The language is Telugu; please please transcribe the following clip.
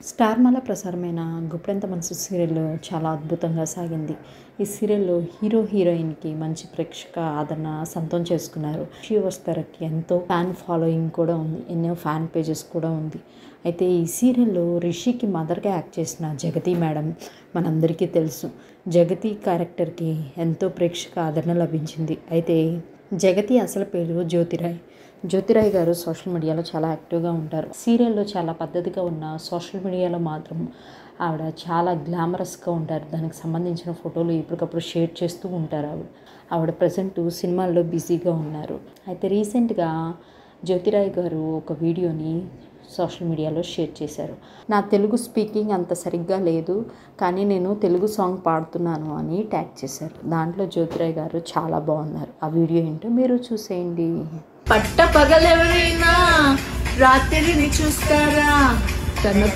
స్టార్మాలో ప్రసారమైన గుప్పెడంత మనసు సీరియల్ చాలా అద్భుతంగా సాగింది. ఈ సీరియల్లో హీరో హీరోయిన్కి మంచి ప్రేక్షక ఆదరణ సొంతం చేసుకున్నారు. వస్తారకి ఎంతో ఫ్యాన్ ఫాలోయింగ్ కూడా ఉంది, ఎన్నో ఫ్యాన్ పేజెస్ కూడా ఉంది. అయితే ఈ సీరియల్లో రిషికి మదర్గా యాక్ట్ చేసిన జగతి మేడం మనందరికీ తెలుసు. జగతి క్యారెక్టర్కి ఎంతో ప్రేక్షక ఆదరణ లభించింది. అయితే జగతి అసలు పేరు జ్యోతిరాయ్ గారు సోషల్ మీడియాలో చాలా యాక్టివ్గా ఉంటారు. సీరియల్లో చాలా పద్ధతిగా ఉన్న సోషల్ మీడియాలో మాత్రం ఆవిడ చాలా గ్లామరస్గా ఉంటారు. దానికి సంబంధించిన ఫోటోలు ఎప్పటికప్పుడు షేర్ చేస్తూ ఉంటారు. ఆవిడ ప్రజెంట్ సినిమాల్లో బిజీగా ఉన్నారు. అయితే రీసెంట్గా జ్యోతిరాయ్ గారు ఒక వీడియోని సోషల్ మీడియాలో షేర్ చేశారు. నా తెలుగు స్పీకింగ్ అంత సరిగ్గా లేదు, కానీ నేను తెలుగు సాంగ్ పాడుతున్నాను అని ట్యాగ్ చేశారు. దాంట్లో జ్యోతిరాయ్ గారు చాలా బాగున్నారు. ఆ వీడియో ఏంటో మీరు చూసేయండి. పట్ట పగలెవరైనా రాత్రిని చూస్తారా, తనకు